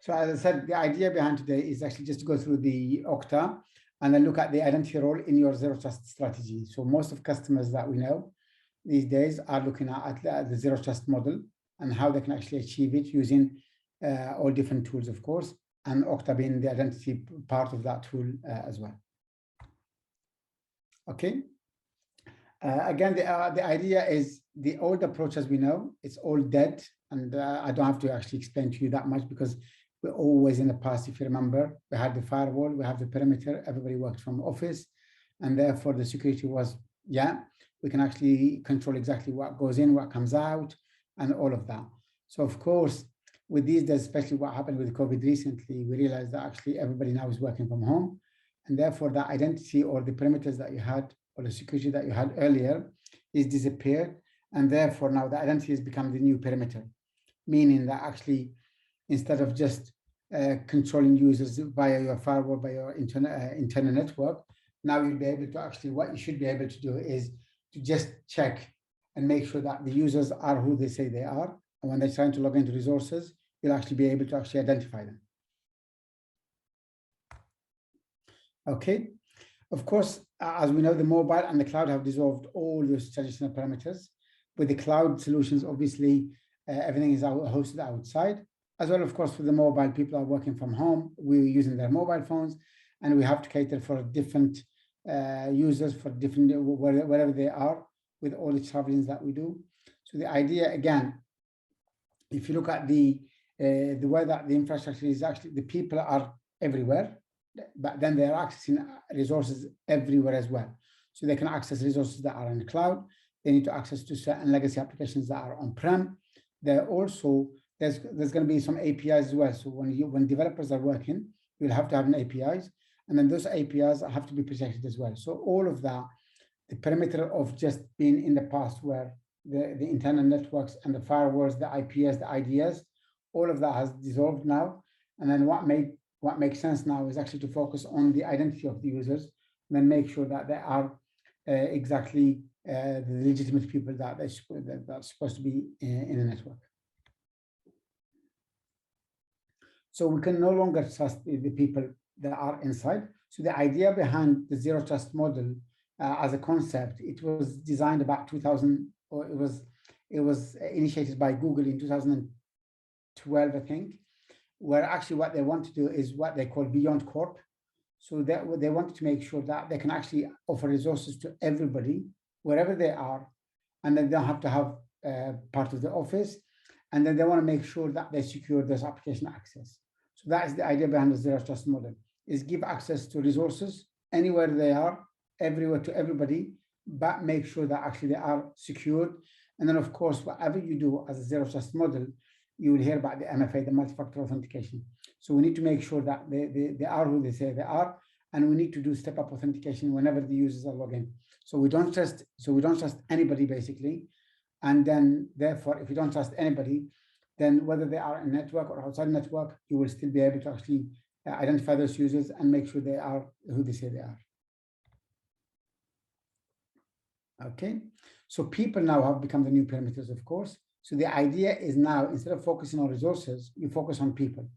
So as I said, the idea behind today is actually just to go through the Okta and then look at the identity role in your zero trust strategy. So most of customers that we know these days are looking at the zero trust model and how they can actually achieve it using all different tools, of course, and Okta being the identity part of that tool as well. Okay. Again, the idea is the old approach, as we know, it's all dead, and I don't have to actually explain to you that much because we're always in the past. If you remember, we had the firewall, we have the perimeter, everybody worked from office, and therefore the security was, yeah, we can actually control exactly what goes in, what comes out, and all of that. So of course, with these days, especially what happened with COVID recently, we realized that actually everybody now is working from home, and therefore the identity or the perimeters that you had or the security that you had earlier is disappeared, and therefore now the identity has become the new perimeter, meaning that actually instead of just controlling users via your firewall, by your internal network, now you'll be able to actually, what you should be able to do is to just check and make sure that the users are who they say they are, and when they're trying to log into resources, you'll actually be able to actually identify them. Okay. Of course, as we know, the mobile and the cloud have dissolved all those traditional parameters. With the cloud solutions, obviously, everything is hosted outside. As well, of course, for the mobile, people are working from home. We're using their mobile phones, and we have to cater for different users for different wherever they are with all the travelings that we do. So the idea, again, if you look at the way that the infrastructure is actually, the people are everywhere, but then they're accessing resources everywhere as well. So they can access resources that are in the cloud. They need to access to certain legacy applications that are on-prem. They're also, there's going to be some APIs as well. So when developers are working, you'll have to have an APIs, and then those APIs have to be protected as well. So all of that, the perimeter of just being in the past where the internal networks and the firewalls, the IPS, the IDS, all of that has dissolved now. And then what makes sense now is actually to focus on the identity of the users and then make sure that they are exactly the legitimate people that that's supposed to be in a network. So we can no longer trust the people that are inside. So the idea behind the zero trust model as a concept, it was designed about 2000, or it was initiated by Google in 2012, I think, where actually what they want to do is what they call Beyond Corp. So that they wanted to make sure that they can actually offer resources to everybody, wherever they are, and then they don't have to have part of the office. And then they want to make sure that they secure this application access. So that is the idea behind the zero trust model, is give access to resources anywhere they are, everywhere to everybody, but make sure that actually they are secured. And then of course, whatever you do as a zero trust model, you will hear about the MFA, the multi-factor authentication. So we need to make sure that they are who they say they are, and we need to do step-up authentication whenever the users are logging. So we don't trust anybody basically. And then therefore, if you don't trust anybody, then whether they are in network or outside network, you will still be able to actually identify those users and make sure they are who they say they are. Okay, so people now have become the new perimeters, of course. So the idea is now, instead of focusing on resources, you focus on people.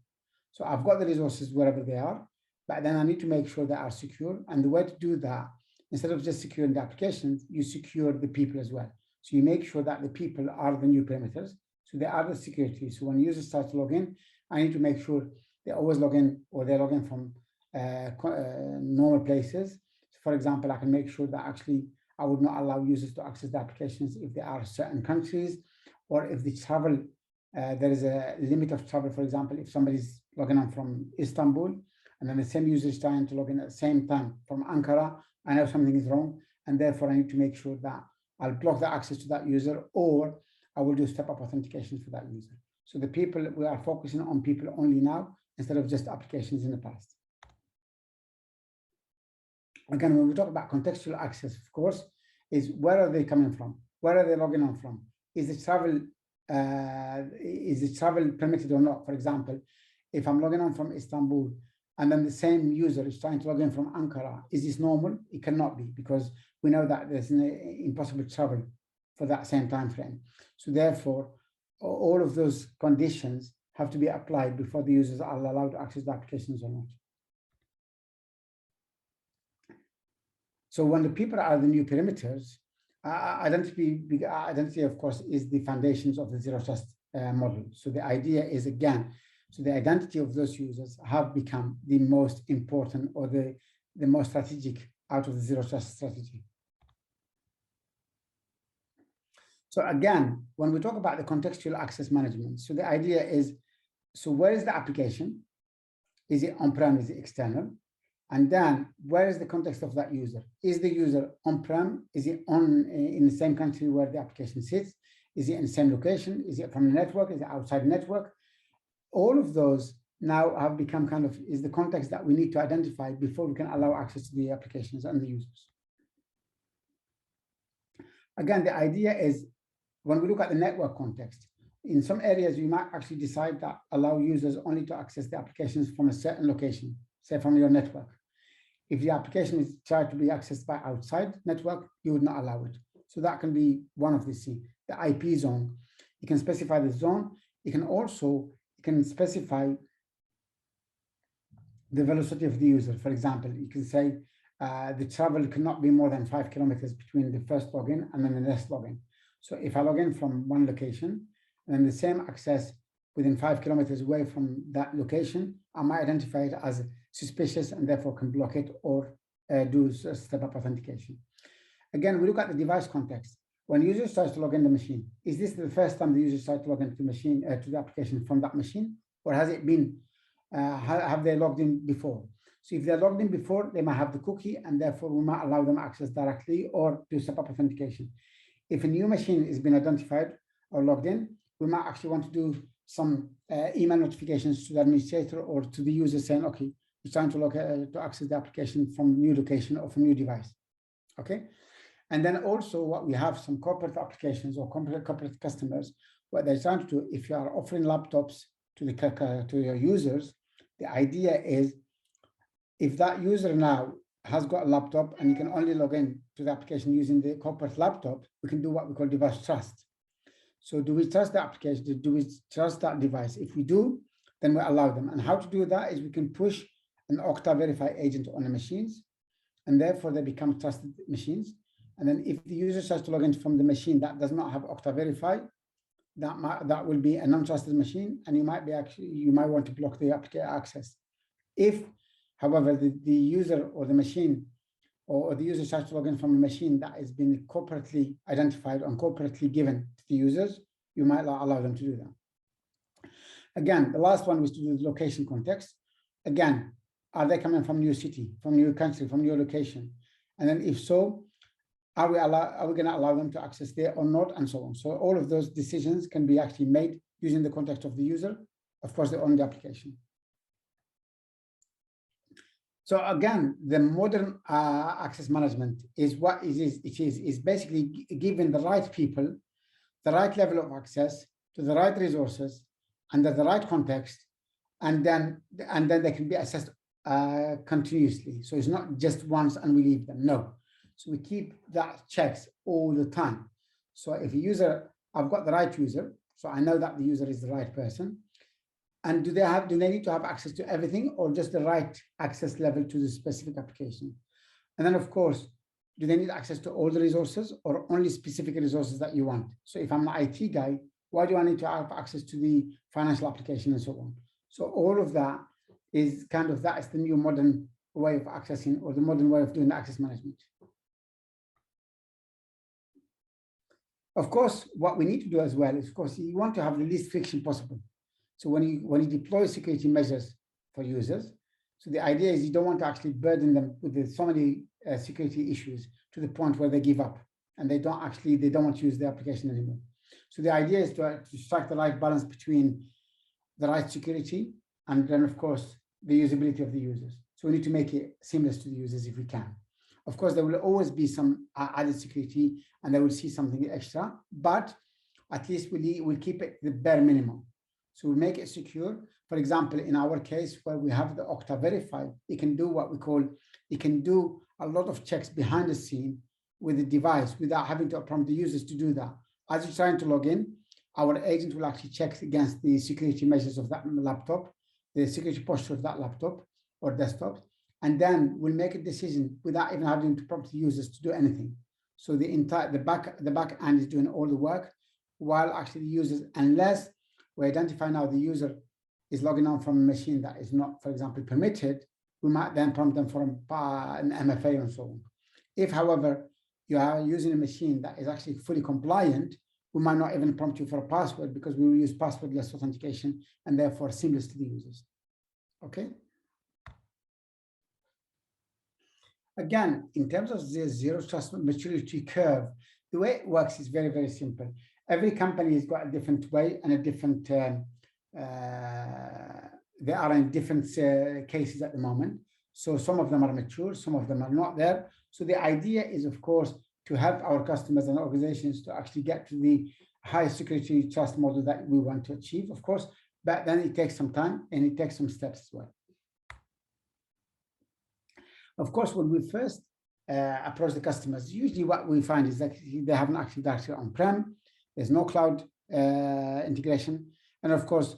So I've got the resources wherever they are, but then I need to make sure they are secure. And the way to do that, instead of just securing the applications, you secure the people as well. So you make sure that the people are the new perimeters. So they are the security. So when users start to log in, I need to make sure they always log in, or they log in from normal places. So for example, I can make sure that actually I would not allow users to access the applications if they are certain countries, or if they travel, there is a limit of travel. For example, if somebody's logging on from Istanbul, and then the same user is trying to log in at the same time from Ankara, I know something is wrong, and therefore I need to make sure that I'll block the access to that user, or I will do step-up authentication for that user. So the people, we are focusing on people only now, instead of just applications in the past. Again, when we talk about contextual access, of course, is where are they coming from? Where are they logging on from? Is the travel permitted or not? For example, if I'm logging on from Istanbul and then the same user is trying to log in from Ankara, is this normal? It cannot be, because we know that there's an impossible travel for that same time frame. So therefore, all of those conditions have to be applied before the users are allowed to access the applications or not. So when the people are the new perimeters, identity, of course, is the foundations of the zero trust model. So the idea is, again, so the identity of those users have become the most important or the most strategic out of the zero trust strategy. So again, when we talk about the contextual access management, so the idea is, so where is the application? Is it on-prem? Is it external? And then where is the context of that user? Is the user on-prem? Is it in the same country where the application sits? Is it in the same location? Is it from the network? Is it outside the network? All of those now have become kind of is the context that we need to identify before we can allow access to the applications and the users. Again, the idea is when we look at the network context, in some areas, you might actually decide that allow users only to access the applications from a certain location, say from your network. If the application is tried to be accessed by outside network, you would not allow it. So that can be one of the IP zone. You can specify the zone. You can specify the velocity of the user. For example, you can say the travel cannot be more than 5 kilometers between the first login and then the next login. So if I log in from one location, and then the same access within 5 kilometers away from that location, I might identify it as suspicious and therefore can block it or do step-up authentication. Again, we look at the device context. When users start to log in the machine, is this the first time the user starts to log into the machine, to the application from that machine? Or has it been, have they logged in before? So if they're logged in before, they might have the cookie and therefore we might allow them access directly or do step-up authentication. If a new machine has been identified or logged in, we might actually want to do some email notifications to the administrator or to the user saying, okay, you're trying to access the application from new location or from new device, okay? And then also what we have some corporate applications or corporate customers, what they're trying to do, if you are offering laptops to your users, the idea is if that user now has got a laptop and you can only log in to the application using the corporate laptop, we can do what we call device trust. So do we trust the application? Do we trust that device? If we do, then we allow them. And how to do that is we can push an Okta verify agent on the machines, and therefore they become trusted machines. And then if the user starts to log in from the machine that does not have Okta verify, that will be a non-trusted machine, and you might want to block the application access. If, however, the user or the machine or the user starts to log in from a machine that has been corporately identified and corporately given to the users, you might allow them to do that. Again, the last one was to do the location context. Again, are they coming from new city, from new country, from new location? And then if so, are we going to allow them to access there or not, and so on. So all of those decisions can be actually made using the context of the user, of course, on the application. So again, the modern access management is what it is basically giving the right people the right level of access to the right resources under the right context, and then they can be assessed continuously. So it's not just once and we leave them. No. So we keep that checks all the time. So if a user, I've got the right user, so I know that the user is the right person. And do they need to have access to everything or just the right access level to the specific application? And then of course, do they need access to all the resources or only specific resources that you want? So if I'm an IT guy, why do I need to have access to the financial application and so on? So all of that is that is the new modern way of accessing or the modern way of doing the access management. Of course, what we need to do as well is, of course, you want to have the least friction possible. So when you deploy security measures for users, so the idea is you don't want to actually burden them with so many security issues to the point where they give up and they don't want to use the application anymore. So the idea is to strike the right balance between the right security and then, of course, the usability of the users. So we need to make it seamless to the users if we can. Of course, there will always be some added security and they will see something extra, but at least we'll keep it the bare minimum. So we make it secure. For example, in our case, where we have the Okta verified, it can do what we call, it can do a lot of checks behind the scene with the device without having to prompt the users to do that. As you're trying to log in, our agent will actually check against the security measures of that laptop, the security posture of that laptop or desktop, and then we'll make a decision without even having to prompt the users to do anything. So the back end is doing all the work, while actually the users, unless we identify now the user is logging on from a machine that is not, for example, permitted, we might then prompt them for an MFA and so on. If, however, you are using a machine that is actually fully compliant, we might not even prompt you for a password, because we will use passwordless authentication and therefore seamless to the users. Okay. Again, in terms of the zero trust maturity curve, the way it works is very, very simple. Every company has got a different way and a different, they are in different cases at the moment. So some of them are mature, some of them are not there. So the idea is, of course, to help our customers and organizations to actually get to the high security trust model that we want to achieve, of course, but then it takes some time and it takes some steps as well. Of course, when we first approach the customers, usually what we find is that they haven't actually directly on-prem, there's no cloud integration, and of course,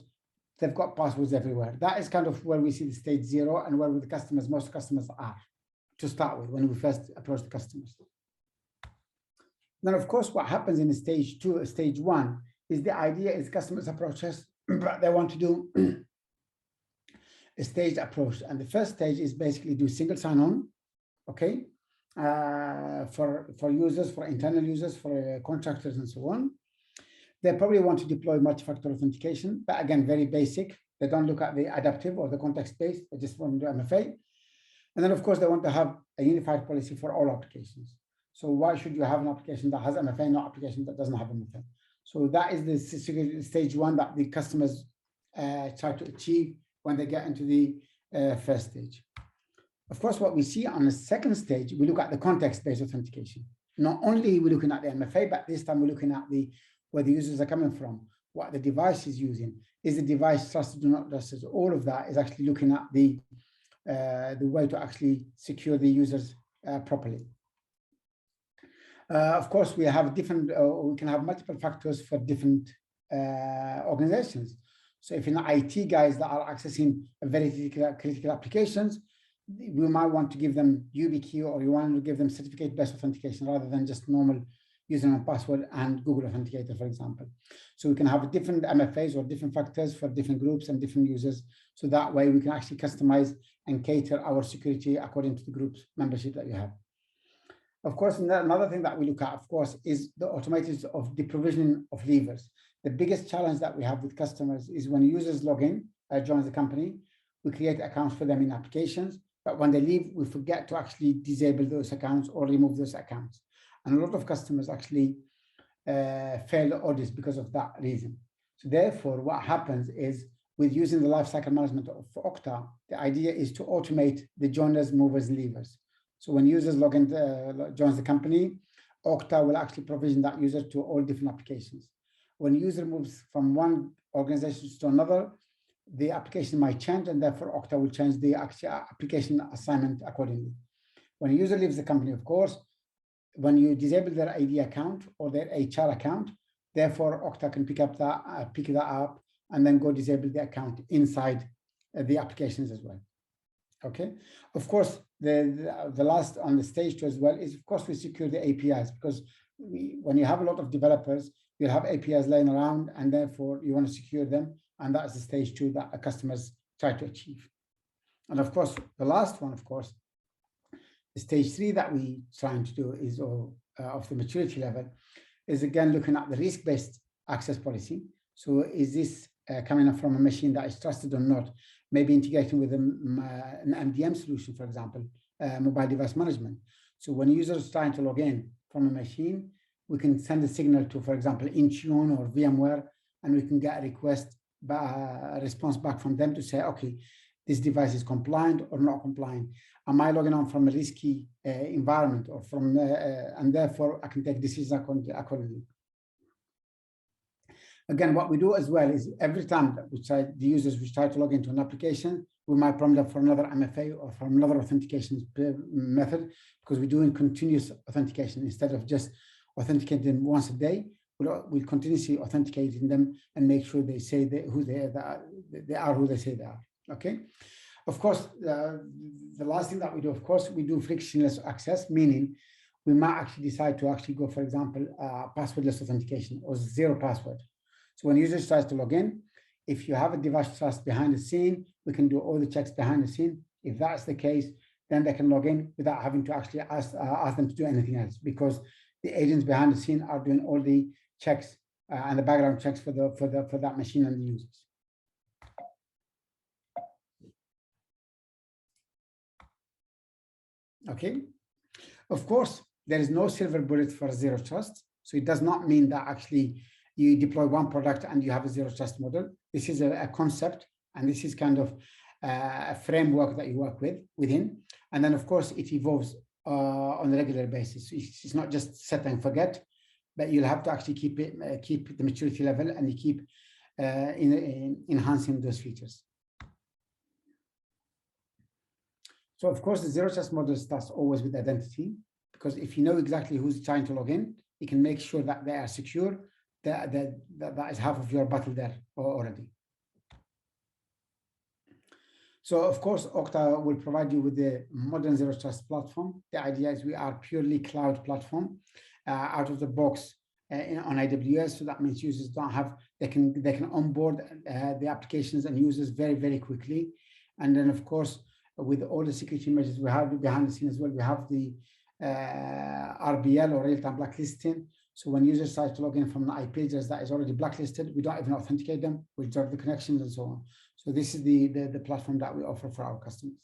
they've got passwords everywhere. That is kind of where we see the stage 0 and where the customers, most customers are to start with when we first approach the customers. Then, of course, what happens in stage 2, stage 1, is the idea is customers approach us, but they want to do a staged approach. And the first stage is basically do single sign-on, okay, for users, for internal users, for contractors, and so on. They probably want to deploy multi-factor authentication, but again, very basic. They don't look at the adaptive or the context-based, they just want to do MFA. And then, of course, they want to have a unified policy for all applications. So why should you have an application that has MFA, not application that doesn't have MFA? So that is the stage 1 that the customers try to achieve when they get into the first stage. Of course, what we see on the second stage, we look at the context-based authentication. Not only are we looking at the MFA, but this time we're looking at where the users are coming from, what the device is using. Is the device trusted or not trusted? All of that is actually looking at the way to actually secure the users properly. Of course, we have different, we can have multiple factors for different organizations. So if in IT guys that are accessing very critical applications, we might want to give them YubiKey, or you want to give them certificate-based authentication rather than just normal username and password and Google Authenticator, for example. So we can have different MFAs or different factors for different groups and different users. So that way we can actually customize and cater our security according to the group's membership that you have. Of course, another thing that we look at, of course, is the automation of the provisioning of levers. The biggest challenge that we have with customers is when users log in, join the company, we create accounts for them in applications, but when they leave, we forget to actually disable those accounts or remove those accounts. And a lot of customers actually fail the audits because of that reason. So therefore, what happens is with using the lifecycle management of Okta, the idea is to automate the joiners, movers, and leavers. So when users log in, joins the company, Okta will actually provision that user to all different applications. When a user moves from one organization to another, the application might change, and therefore Okta will change the actual application assignment accordingly. When a user leaves the company, of course, when you disable their ID account or their HR account, therefore Okta can pick that up and then go disable the account inside the applications as well. Okay. Of course, the last on the stage 2 as well is, of course, we secure the APIs, because when you have a lot of developers, you'll have APIs laying around, and therefore you want to secure them. And that's the stage 2 that our customers try to achieve. And of course, the last one, of course, the stage 3 that we trying to do is of the maturity level is again looking at the risk-based access policy. So is this coming from a machine that is trusted or not? Maybe integrating with an MDM solution, for example, mobile device management. So when a user is trying to log in from a machine, we can send a signal to, for example, Intune or VMware, and we can get a response back from them to say, okay, this device is compliant or not compliant. Am I logging on from a risky environment, or from, and therefore I can take decisions accordingly. Again, what we do as well is every time that the users try to log into an application, we might prompt them for another MFA or for another authentication method, because we're doing continuous authentication. Instead of just authenticating once a day, we'll continuously authenticating them and make sure they say who they are who they say they are. Okay. Of course, the last thing that we do, of course, we do frictionless access, meaning we might actually decide to actually go, for example, passwordless authentication or zero password. So when users tries to log in, if you have a device trust behind the scene, we can do all the checks behind the scene. If that's the case, then they can log in without having to actually ask them to do anything else, because the agents behind the scene are doing all the checks and the background checks for that machine and the users. Okay. Of course, there is no silver bullet for zero trust. So it does not mean that actually you deploy one product and you have a zero trust model. This is a concept, and this is kind of a framework that you work within. And then, of course, it evolves on a regular basis. It's not just set and forget, but you'll have to actually keep the maturity level, and you keep enhancing those features. So, of course, the zero trust model starts always with identity, because if you know exactly who's trying to log in, you can make sure that they are secure. That is half of your battle there already. So, of course, Okta will provide you with the modern zero trust platform. The idea is we are purely cloud platform out of the box on AWS. So that means users don't have, they can onboard the applications and users very, very quickly. And then, of course, with all the security measures we have behind the scenes as well, we have the RBL or real-time blacklisting. So when users try to log in from an IP address that is already blacklisted, we don't even authenticate them. We drop the connections and so on. So this is the platform that we offer for our customers.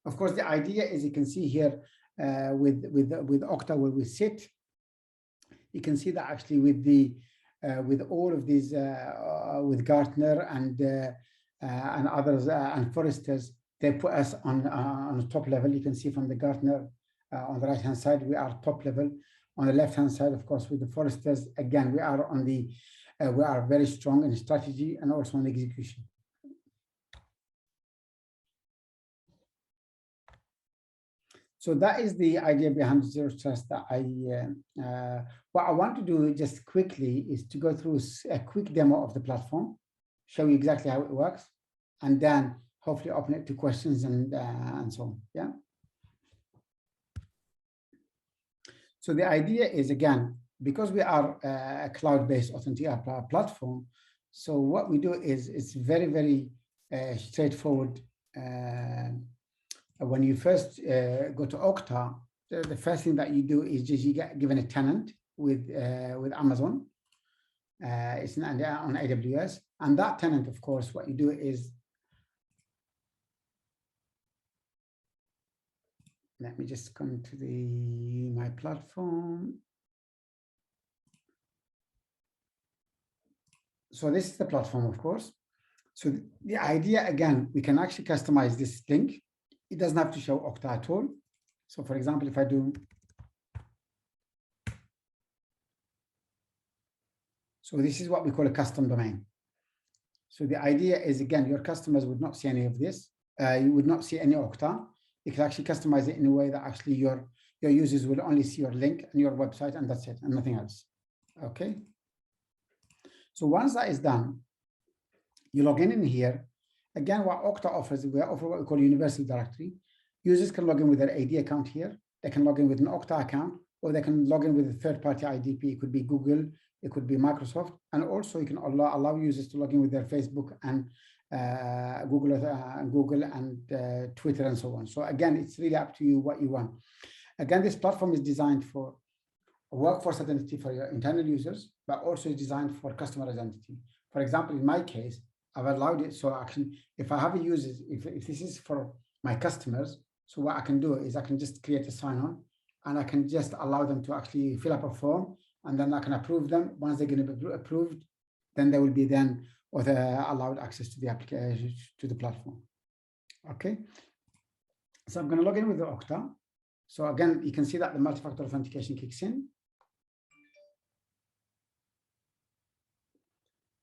Of course, the idea is, you can see here with Okta where we sit, you can see that actually with all of these, with Gartner and others and Forresters, they put us on the top level. You can see from the Gartner on the right hand side, we are top level. On the left hand side, of course, with the Forresters, again, we are on the we are very strong in strategy and also in execution. So that is the idea behind zero trust. That what I want to do just quickly is to go through a quick demo of the platform, show you exactly how it works, and then hopefully open it to questions and so on. Yeah. So the idea is, again, because we are a cloud-based authentication platform, so what we do is it's very, very straightforward. When you first go to Okta, the first thing that you do is just you get given a tenant with Amazon. It's on AWS, and that tenant, of course, what you do is, let me just come to my platform. So this is the platform, of course. So the idea, again, we can actually customize this link. It doesn't have to show Okta at all. So for example, if I do, so this is what we call a custom domain. So the idea is, again, your customers would not see any of this. You would not see any Okta. You can actually customize it in a way that actually your users will only see your link and your website, and that's it, and nothing else. Okay. So once that is done, you log in here. Again, what Okta offers, we offer what we call universal directory. Users can log in with their AD account here. They can log in with an Okta account, or they can log in with a third-party IDP. It could be Google, it could be Microsoft, and also you can allow users to log in with their Facebook and Google and Twitter and so on. So again, it's really up to you what you want. Again, this platform is designed for workforce identity for your internal users, but also is designed for customer identity. For example, in my case, I've allowed it so actually, if I have a user, if this is for my customers, so what I can do is I can just create a sign-on, and I can just allow them to actually fill up a form, and then I can approve them. Once they're going to be approved, then they will be then or allowed access to the application, to the platform. Okay. So I'm going to log in with the Okta. So again, you can see that the multi-factor authentication kicks in.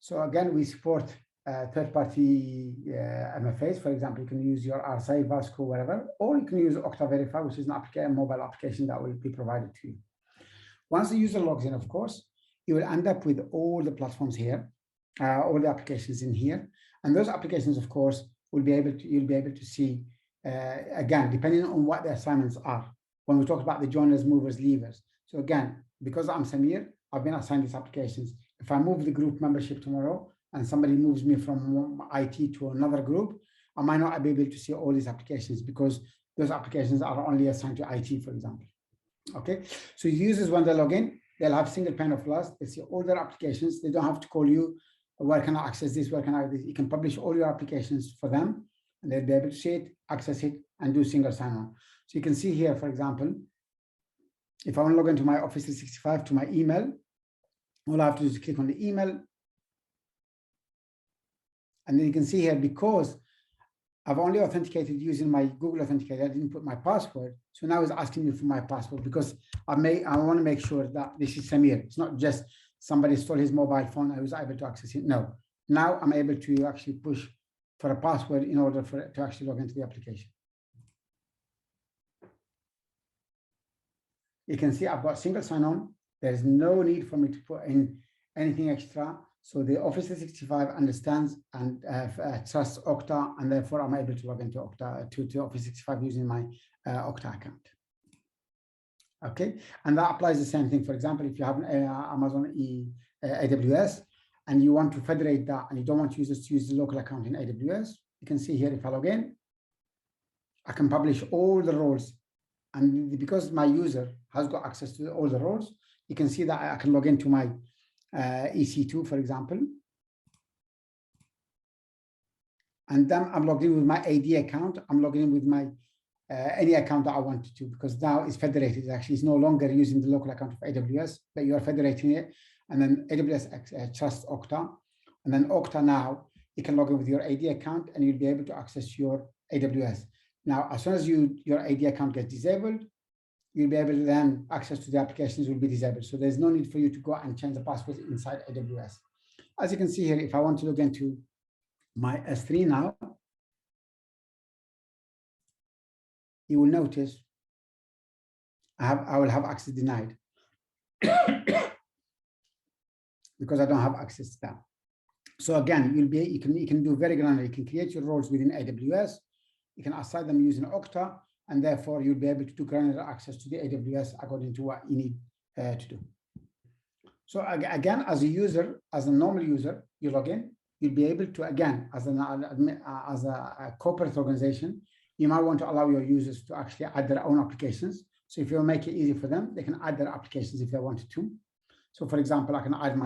So again, we support third-party MFAs. For example, you can use your RSA, Vasco, whatever, or you can use Okta Verify, which is a mobile application that will be provided to you. Once the user logs in, of course, you will end up with all the platforms here, all the applications in here, and those applications, of course, you'll be able to see again, depending on what the assignments are. When we talk about the joiners, movers, leavers. So again, because I'm Samir, I've been assigned these applications. If I move the group membership tomorrow and somebody moves me from IT to another group, I might not be able to see all these applications because those applications are only assigned to IT, for example. Okay, so users, when they log in, they'll have single pane of glass. They see all their applications. They don't have to call you, where can I access this, where can I do this? You can publish all your applications for them, and they'll be able to see it, access it, and do single sign-on. So you can see here, for example, if I want to log into my Office 365 to my email, all I have to do is click on the email. And then you can see here, because I've only authenticated using my Google Authenticator, I didn't put my password. So now it's asking me for my password because I want to make sure that this is Samir. It's not just somebody stole his mobile phone and I was able to access it. No, now I'm able to actually push for a password in order for it to actually log into the application. You can see I've got single sign-on. There's no need for me to put in anything extra. So the Office 365 understands and trusts Okta, and therefore I'm able to log into Okta to Office 365 using my Okta account. Okay, and that applies the same thing. For example, if you have an Amazon AWS and you want to federate that and you don't want users to use the local account in AWS, you can see here if I log in, I can publish all the roles. And because my user has got access to all the roles, you can see that I can log into my EC2, for example. And then I'm logged in with my AD account. I'm logging in with my any account that I wanted to, because now it's federated. Actually, it's no longer using the local account of AWS, but you are federating it. And then AWS trusts Okta. And then Okta now, you can log in with your AD account and you'll be able to access your AWS. Now, as soon as your AD account gets disabled, you'll be able to then access to the applications will be disabled. So there's no need for you to go and change the password inside AWS. As you can see here, if I want to log into my S3 now, you will notice I will have access denied because I don't have access to that. So again, you can do very granular. You can create your roles within AWS. You can assign them using Okta, and therefore you'll be able to do granular access to the AWS according to what you need to do. So again, as a user, as a normal user, you log in, you'll be able to, again, as a corporate organization, you might want to allow your users to actually add their own applications. So if you make it easy for them, they can add their applications if they wanted to. So for example, I can add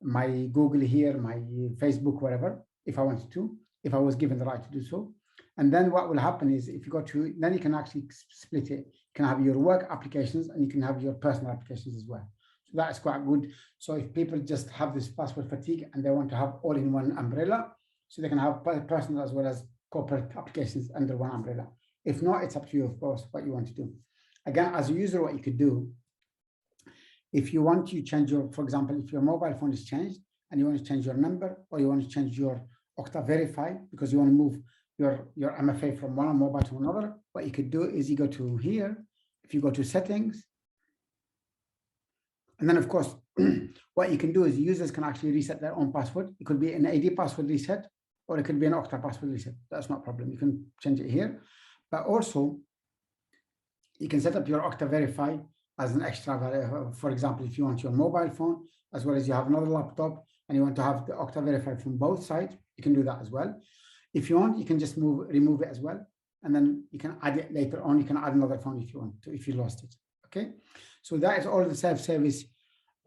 my Google here, my Facebook, whatever, if I wanted to, if I was given the right to do so. And then what will happen is if you go to, then you can actually split it. You can have your work applications and you can have your personal applications as well. So that is quite good. So if people just have this password fatigue and they want to have all in one umbrella, so they can have personal as well as corporate applications under one umbrella. If not, it's up to you, of course, what you want to do. Again, as a user, what you could do, if you want to change your, for example, if your mobile phone is changed and you want to change your number or you want to change your Okta Verify because you want to move your MFA from one mobile to another, what you could do is you go to here, if you go to settings, and then of course, what you can do is users can actually reset their own password. It could be an AD password reset, or it could be an Okta password reset. That's not a problem. You can change it here, but also you can set up your Okta Verify as an extra, for example, if you want your mobile phone, as well as you have another laptop and you want to have the Okta Verify from both sides, you can do that as well. If you want, you can just remove it as well. And then you can add it later on. You can add another phone if you want to, if you lost it. Okay. So that is all the self-service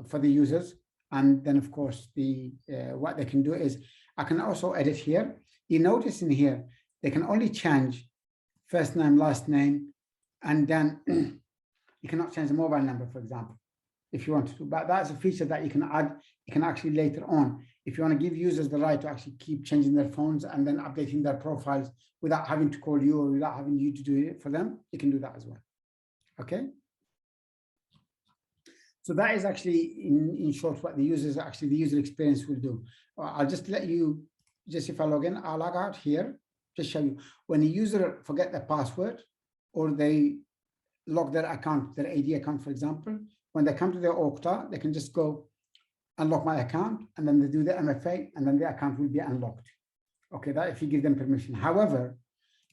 for the users. And then of course, what they can do is I can also edit here. You notice in here, they can only change first name, last name, and then you cannot change the mobile number, for example, if you want to. But that's a feature that you can add. You can actually later on, if you want to give users the right to actually keep changing their phones and then updating their profiles without having to call you or without having you to do it for them, you can do that as well. Okay. So that is actually in short what the user experience will do. I'll just let you just if I log in, I'll log out here, just show you. When a user forget their password or they log their account, their AD account, for example, when they come to their Okta, they can just go unlock my account, and then they do the MFA, and then the account will be unlocked. Okay, that if you give them permission. However,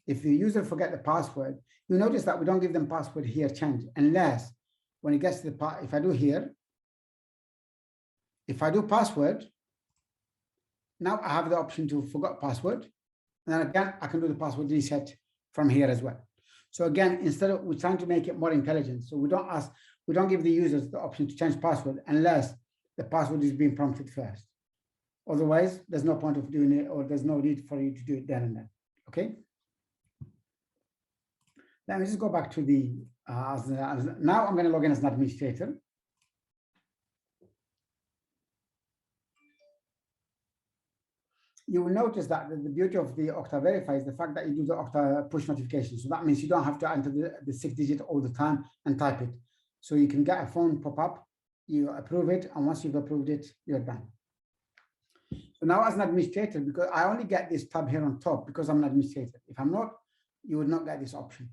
if the user forget the password, you notice that we don't give them password here change, unless when it gets to the if I do here, if I do password, now I have the option to forget password, and then again I can do the password reset from here as well. So again, instead of, we're trying to make it more intelligent, so we don't give the users the option to change password unless the password is being prompted first. Otherwise, there's no point of doing it, or there's no need for you to do it there and then. Okay. Let me just go back to the, now I'm going to log in as an administrator. You will notice that the beauty of the Okta Verify is the fact that you do the Okta push notification. So that means you don't have to enter the 6-digit all the time and type it. So you can get a phone pop up, you approve it, and once you've approved it, you're done. So now as an administrator, because I only get this tab here on top because I'm an administrator. If I'm not, you would not get this option.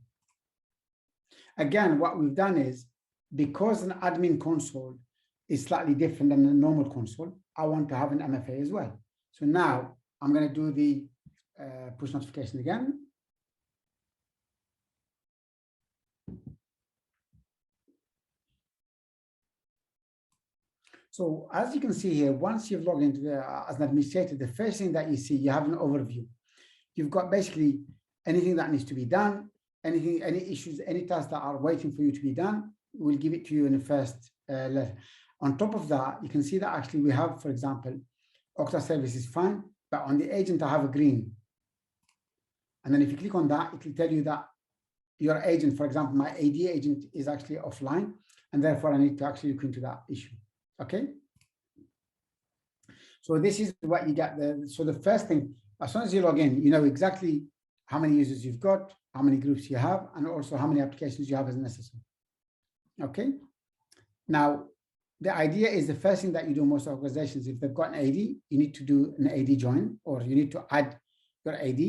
Again, what we've done is, because an admin console is slightly different than a normal console, I want to have an MFA as well. So now I'm going to do the push notification again. So as you can see here, once you've logged into as an administrator, the first thing that you see, you have an overview. You've got basically anything that needs to be done, anything, any issues, any tasks that are waiting for you to be done, we'll give it to you in the first letter. On top of that, you can see that actually we have, for example, Okta service is fine, but on the agent, I have a green. And then if you click on that, it will tell you that your agent, for example, my AD agent is actually offline, and therefore I need to actually look into that issue. Okay. So this is what you get there. So the first thing, as soon as you log in, you know exactly how many users you've got, how many groups you have, and also how many applications you have as necessary. Okay. Now, the idea is the first thing that you do most organizations, if they've got an AD, you need to do an AD join, or you need to add your AD.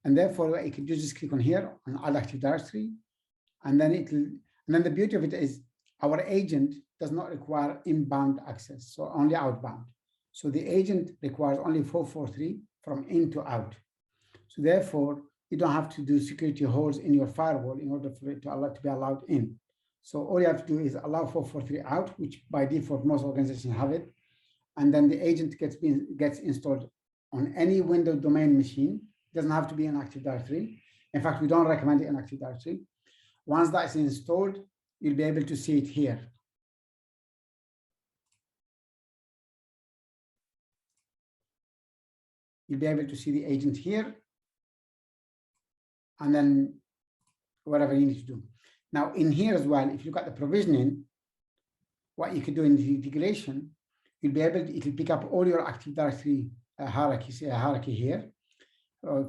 And therefore, you can just click on here on Add Active Directory. And then the beauty of it is our agent does not require inbound access, so only outbound. So the agent requires only 443 from in to out. So therefore, you don't have to do security holes in your firewall in order for it to be allowed in. So all you have to do is allow 443 out, which by default most organizations have it, and then the agent gets installed on any Windows domain machine. It doesn't have to be an Active Directory. In fact, we don't recommend it in Active Directory. Once that's installed, you'll be able to see it here. You'll be able to see the agent here, and then whatever you need to do. Now, in here as well, if you look at the provisioning, what you can do in the integration, you'll be able to, it'll pick up all your Active Directory hierarchy here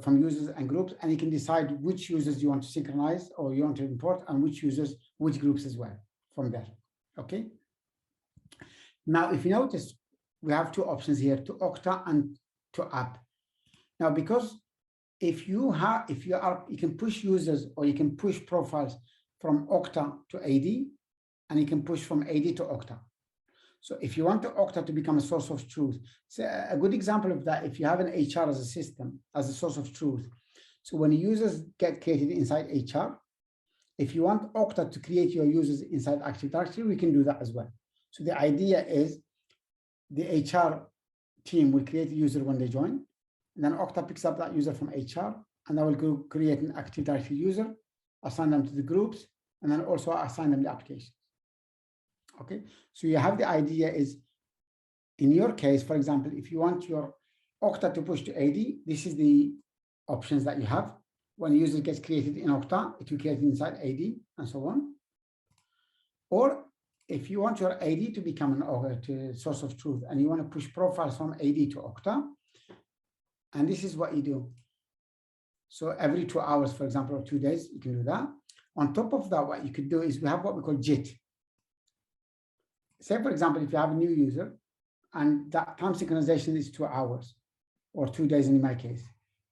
from users and groups, and you can decide which users you want to synchronize or you want to import, and which users, which groups as well from there. Okay. Now, if you notice, we have two options here, to Okta and to app. Now, because you can push users or you can push profiles from Okta to AD, and you can push from AD to Okta. So if you want the Okta to become a source of truth, so a good example of that, if you have an HR as a system, as a source of truth. So when users get created inside HR, if you want Okta to create your users inside Active Directory, we can do that as well. So the idea is the HR team will create a user when they join, and then Okta picks up that user from HR, and that will go create an Active Directory user, assign them to the groups, and then also assign them the applications. Okay, so you have the idea is, in your case, for example, if you want your Okta to push to AD, this is the options that you have. When a user gets created in Okta, it will create inside AD and so on. Or if you want your AD to become an source of truth and you want to push profiles from AD to Okta, and this is what you do. So every 2 hours, for example, or 2 days, you can do that. On top of that, what you could do is we have what we call JIT. Say, for example, if you have a new user and that time synchronization is 2 hours, or 2 days in my case.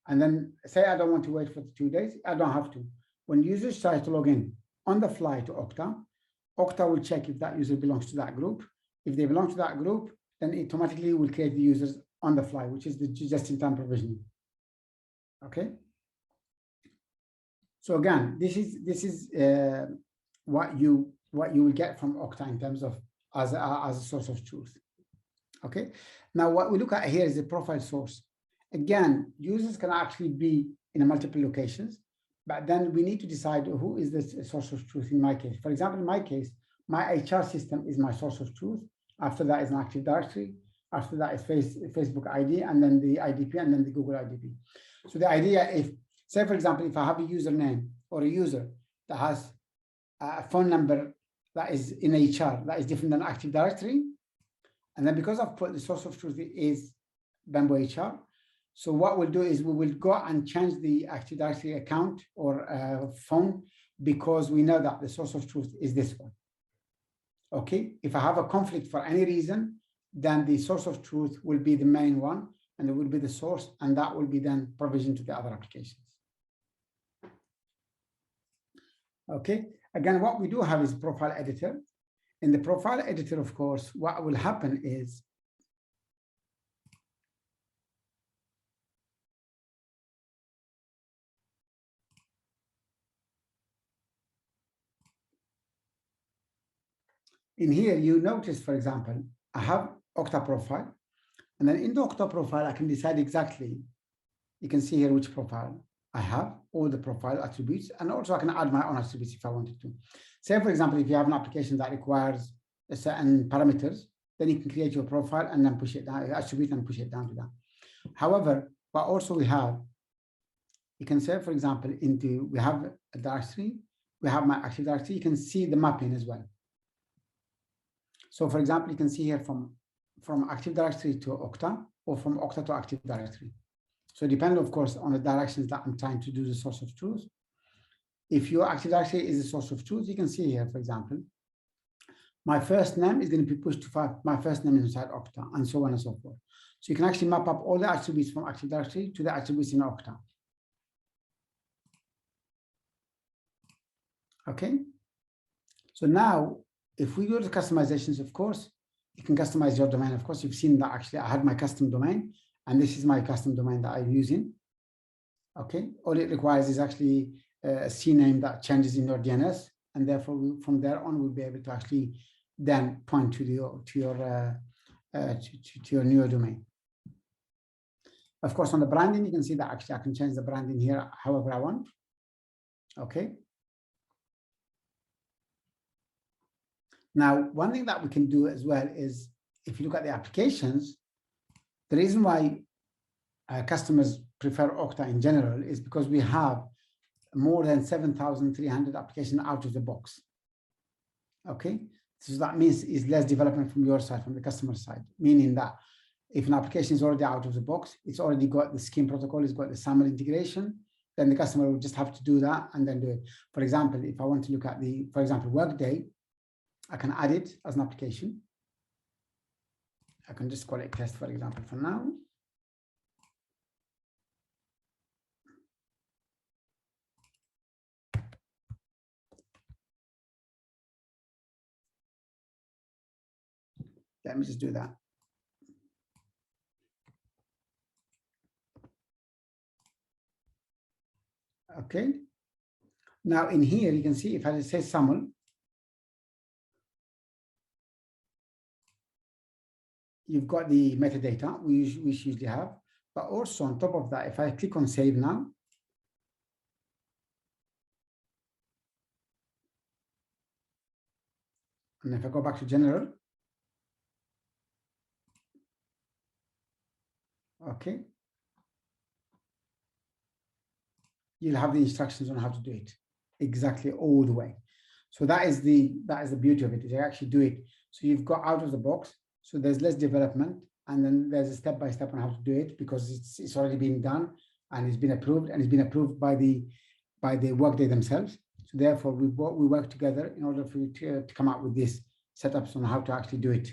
And then say I don't want to wait for the 2 days, I don't have to. When users try to log in on the fly to Okta, Okta will check if that user belongs to that group. If they belong to that group, then it automatically will create the users on the fly, which is the just-in-time provisioning. Okay. So again, this is what you will get from Okta in terms of as a source of truth. Okay. Now what we look at here is the profile source. Again, users can actually be in multiple locations, but then we need to decide who is the source of truth in my case. For example, in my case, my HR system is my source of truth. After that is an Active Directory. After that is Facebook ID, and then the IDP, and then the Google IDP. So the idea, if, say, for example, if I have a username or a user that has a phone number that is in HR, that is different than Active Directory, and then because I've put the source of truth is Bamboo HR, so what we'll do is we will go and change the Active Directory account or phone, because we know that the source of truth is this one. Okay, if I have a conflict for any reason, then the source of truth will be the main one, and it will be the source, and that will be then provisioned to the other applications. Okay, again, what we do have is profile editor. In the profile editor, of course, what will happen is in here, you notice, for example, I have Okta profile, and then in the Okta profile, I can decide exactly, you can see here which profile I have, all the profile attributes, and also I can add my own attributes if I wanted to. Say, for example, if you have an application that requires a certain parameters, then you can create your profile and then push it down, attribute and push it down to that. However, what also we have, you can say, for example, we have a directory, we have my Active Directory, you can see the mapping as well. So for example, you can see here from Active Directory to Okta, or from Okta to Active Directory. So depending, of course, on the directions that I'm trying to do the source of truth. If your Active Directory is the source of truth, you can see here, for example, my first name is going to be pushed to my first name inside Okta, and so on and so forth. So you can actually map up all the attributes from Active Directory to the attributes in Okta. Okay. So now, if we go to customizations, of course, you can customize your domain. Of course, you've seen that actually I had my custom domain, and this is my custom domain that I'm using. Okay. All it requires is actually a CNAME that changes in your DNS, and therefore from there on we'll be able to actually then point to your newer domain. Of course, on the branding, you can see that actually I can change the branding here however I want. Okay. Now, one thing that we can do as well is, if you look at the applications, the reason why customers prefer Okta in general is because we have more than 7,300 applications out of the box. Okay, so that means it's less development from your side, from the customer side, meaning that if an application is already out of the box, it's already got the scheme protocol, it's got the SAML integration, then the customer will just have to do that and then do it. For example, if I want to look at for example, Workday, I can add it as an application. I can just call it test, for example, for now. Let me just do that. Okay. Now in here, you can see if I say SAML, you've got the metadata we usually have, but also on top of that, if I click on save now, and if I go back to general, okay, you'll have the instructions on how to do it exactly all the way. So that is the beauty of it, is you actually do it. So you've got out of the box, so there's less development, and then there's a step-by-step on how to do it, because it's already been done and it's been approved, and it's been approved by the Workday themselves. So therefore, we work together in order for you to come up with these setups on how to actually do it,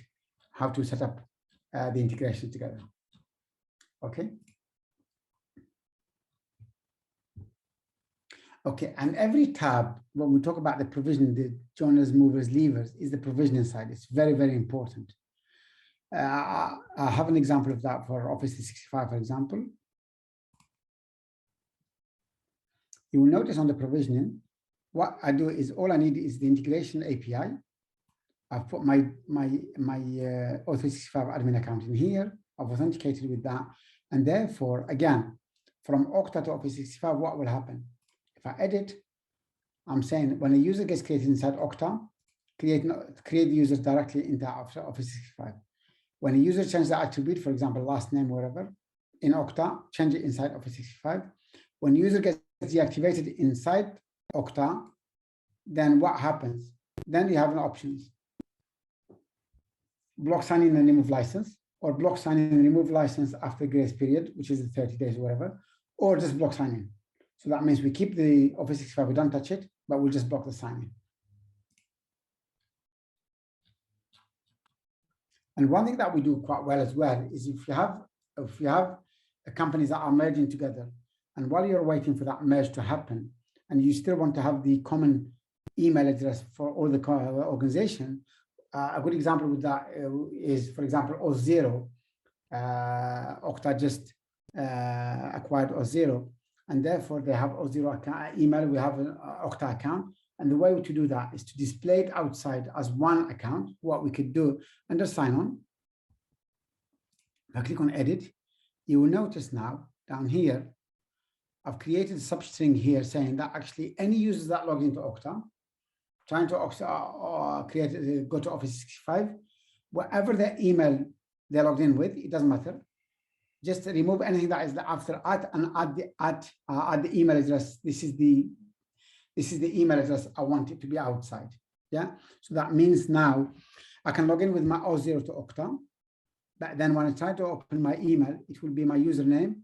how to set up the integration together. Okay. Okay, and every tab, when we talk about the provision, the joiners, movers, levers, is the provisioning side. It's very, very important. I have an example of that for Office 365, for example. You will notice on the provisioning, what I do is all I need is the integration API. I've put my O365 admin account in here. I've authenticated with that. And therefore, again, from Okta to Office 365, what will happen? If I edit, I'm saying when a user gets created inside Okta, create the user directly into Office 365. When a user changes the attribute, for example, last name, whatever, in Okta, change it inside Office 365. When user gets deactivated inside Okta, then what happens? Then you have an options. Block sign in and remove license, or block sign in and remove license after grace period, which is the 30 days or whatever, or just block sign in. So that means we keep the Office 365, we don't touch it, but we'll just block the sign in. And one thing that we do quite well as well is if you have companies that are merging together, and while you're waiting for that merge to happen, and you still want to have the common email address for all the organization, a good example with that is, for example, O0. Okta just acquired O0, and therefore they have O0 account, email, we have an Okta account. And the way to do that is to display it outside as one account. What we could do under sign on, if I click on edit, you will notice now down here, I've created a substring here saying that actually any users that log into Okta, trying to go to Office 365, whatever the email they logged in with, it doesn't matter. Just remove anything that is after at and add the email address. This is the email address I want it to be outside. Yeah. So that means now I can log in with my O0 to Okta, but then when I try to open my email, it will be my username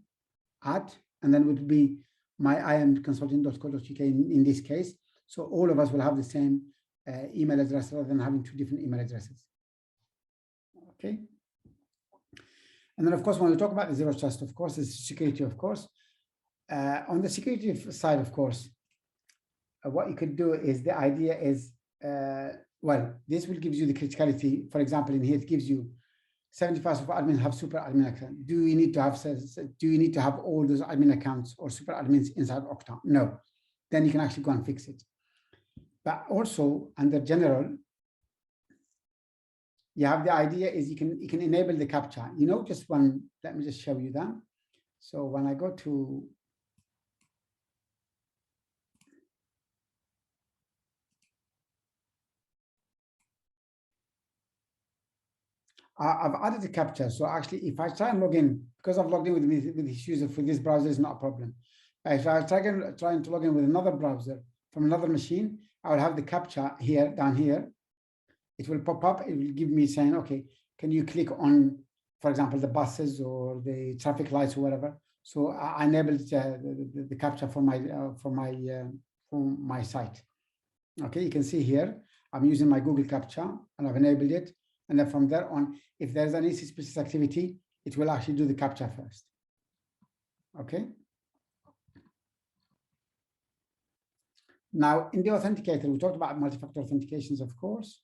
and then it would be my imconsulting.co.uk in this case. So all of us will have the same email address rather than having two different email addresses. Okay. And then, of course, when we talk about the zero trust, of course, it's security, of course. On the security side, of course, what you could do is the idea is, well, this will give you the criticality. For example, in here, it gives you 75% of admins have super admin account. Do you need to have all those admin accounts or super admins inside Okta? No. Then you can actually go and fix it. But also under general, you have the idea is you can enable the captcha. You know, just one, let me just show you that. So when I go to I've added the captcha. So actually, if I try and log in, because I've logged in with this user for this browser, is not a problem. But if I trying to log in with another browser from another machine, I will have the captcha here, down here. It will pop up. It will give me saying, okay, can you click on, for example, the buses or the traffic lights or whatever. So I enabled the captcha for my site. Okay, you can see here, I'm using my Google captcha and I've enabled it. And then from there on, if there's any suspicious activity, it will actually do the captcha first. Okay. Now, in the authenticator, we talked about multi-factor authentications, of course.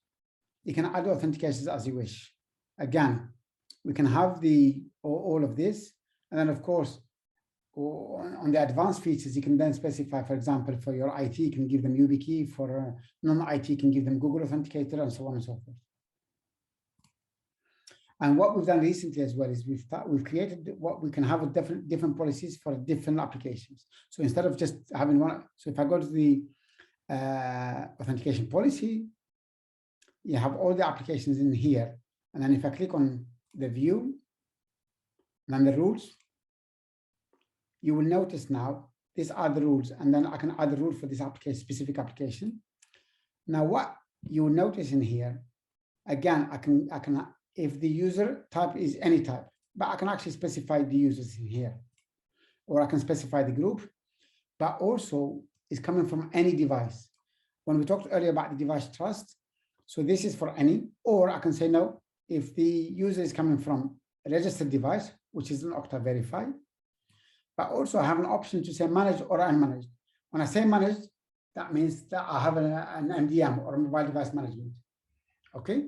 You can add authentications as you wish. Again, we can have all of this. And then, of course, on the advanced features, you can then specify, for example, for your IT, you can give them YubiKey. For non-IT, you can give them Google Authenticator, and so on and so forth. And what we've done recently as well is we've created what we can have different policies for different applications. So instead of just having one, so if I go to the authentication policy, you have all the applications in here. And then if I click on the view and then the rules, you will notice now these are the rules. And then I can add the rule for this application, specific application. Now what you will notice in here, again, I can if the user type is any type, but I can actually specify the users in here, or I can specify the group, but also is coming from any device. When we talked earlier about the device trust, so this is for any, or I can say no, if the user is coming from a registered device, which is an Okta verified, but also I have an option to say managed or unmanaged. When I say managed, that means that I have an MDM or mobile device management. Okay.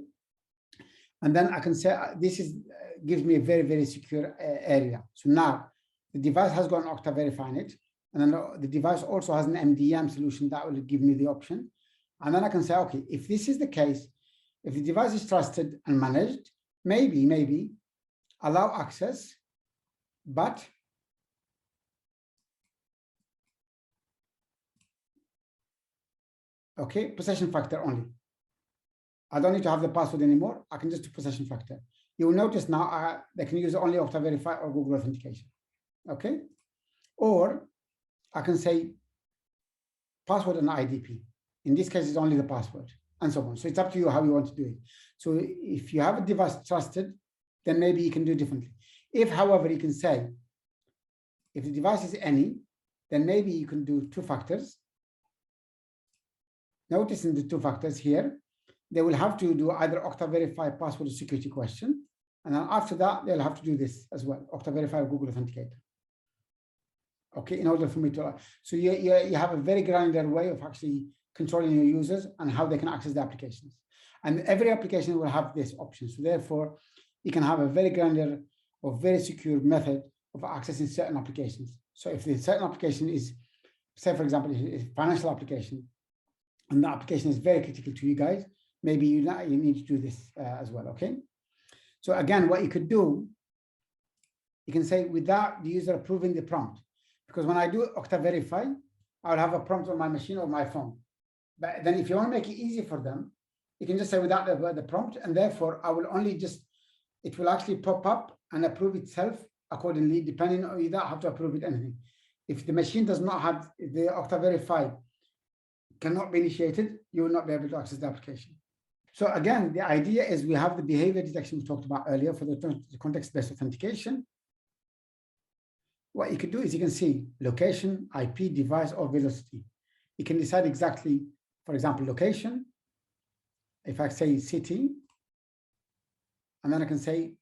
And then I can say this is gives me a very, very secure area. So now the device has got an Okta Verify in it. And then the device also has an MDM solution that will give me the option. And then I can say, okay, if this is the case, if the device is trusted and managed, maybe allow access, but okay, possession factor only. I don't need to have the password anymore. I can just do possession factor. You will notice now they can use only Okta Verify or Google Authentication. Okay, or I can say password and IDP. In this case, it's only the password and so on. So it's up to you how you want to do it. So if you have a device trusted, then maybe you can do it differently. If, however, you can say, if the device is any, then maybe you can do 2 factors. Notice in the 2 factors here, they will have to do either Okta Verify password security question. And then after that, they'll have to do this as well, Okta Verify Google Authenticator. Okay, in order for me to, so you have a very granular way of actually controlling your users and how they can access the applications. And every application will have this option. So therefore, you can have a very granular or very secure method of accessing certain applications. So if the certain application is, say for example, it's a financial application, and the application is very critical to you guys, maybe you need to do this as well, okay? So again, what you could do, you can say without the user approving the prompt. Because when I do Okta Verify, I'll have a prompt on my machine or my phone. But then if you want to make it easy for them, you can just say without the prompt, and therefore I will only just, it will actually pop up and approve itself accordingly, depending on you don't have to approve it anything. If the machine does not have the Okta Verify cannot be initiated, you will not be able to access the application. So again, the idea is we have the behavior detection we talked about earlier for the context-based authentication. What you can do is you can see location, IP, device, or velocity. You can decide exactly, for example, location. If I say city, and then I can say,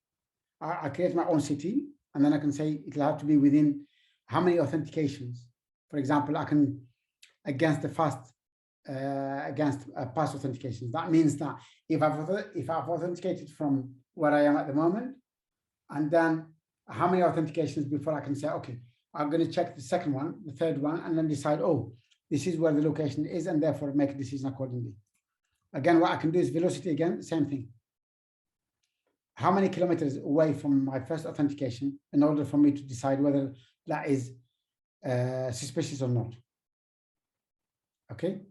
I create my own city, and then I can say it'll have to be within how many authentications. For example, I can, against the fast, against pass authentications. That means that if I've authenticated from where I am at the moment, and then how many authentications before I can say, okay, I'm going to check the second one, the third one, and then decide, oh, this is where the location is, and therefore make a decision accordingly. Again, what I can do is velocity again, same thing. How many kilometers away from my first authentication in order for me to decide whether that is suspicious or not. Okay.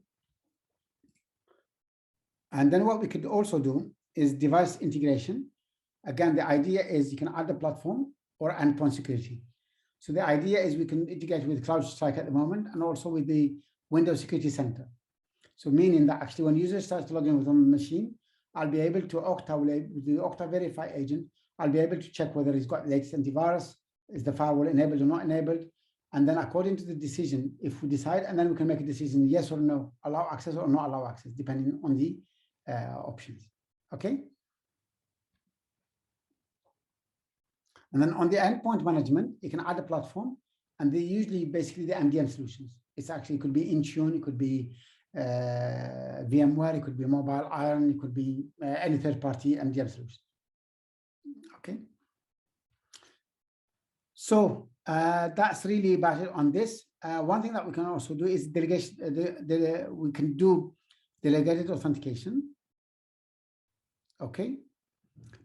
And then what we could also do is device integration. Again, the idea is you can add the platform or endpoint security. So the idea is we can integrate with CloudStrike at the moment and also with the Windows Security Center. So meaning that actually when users start to log in with on the machine, I'll be able to with the Okta Verify agent, I'll be able to check whether it's got the latest antivirus, is the firewall enabled or not enabled. And then according to the decision, if we decide, and then we can make a decision, yes or no, allow access or not allow access, depending on the options. Okay. And then on the endpoint management, you can add a platform, and they usually basically the MDM solutions. It's actually, it could be Intune, it could be VMware, it could be Mobile Iron, it could be any third-party MDM solution. Okay. So that's really about it on this. One thing that we can also do is delegation. We can do delegated authentication. Okay.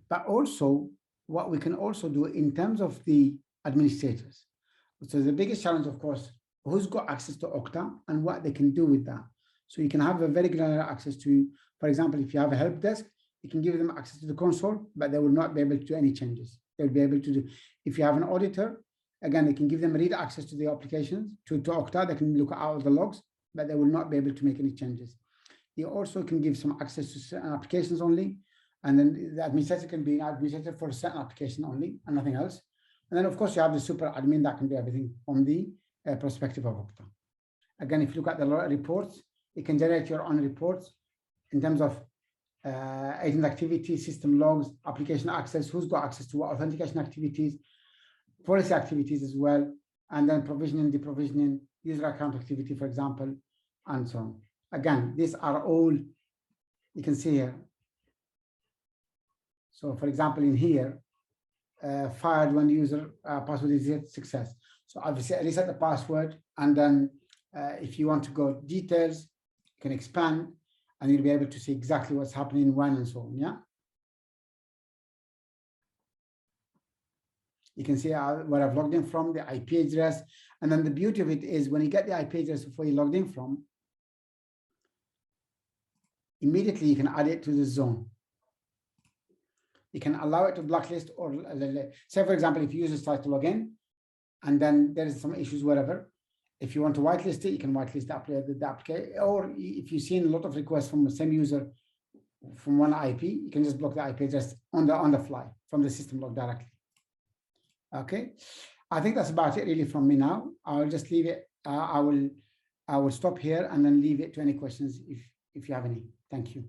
But also, what we can also do in terms of the administrators. So the biggest challenge, of course, who's got access to Okta and what they can do with that. So you can have a very granular access to, for example, if you have a help desk, you can give them access to the console, but they will not be able to do any changes. They'll be able to do, if you have an auditor, again, they can give them read access to the applications, to Okta, they can look at all the logs, but they will not be able to make any changes. You also can give some access to certain applications only, and then the administrator can be an administrator for a certain application only and nothing else. And then, of course, you have the super admin that can do everything from the perspective of Okta. Again, if you look at the reports, you can generate your own reports in terms of agent activity, system logs, application access, who's got access to what authentication activities, policy activities as well, and then provisioning, deprovisioning, user account activity, for example, and so on. Again, these are all, you can see here. So for example, in here, fired when the user password is set success. So obviously I reset the password, and then if you want to go details, you can expand, and you'll be able to see exactly what's happening when and so on. Yeah. You can see where I've logged in from, the IP address. And then the beauty of it is when you get the IP address before you logged in from, immediately you can add it to the zone. You can allow it to blacklist, or say, for example, if users try to log in and then there is some issues, wherever, if you want to whitelist it, you can whitelist the application. Or if you've seen a lot of requests from the same user from one IP, you can just block the IP address on the fly from the system log directly. Okay, I think that's about it really from me now. I'll just leave it. I will stop here and then leave it to any questions if you have any. Thank you.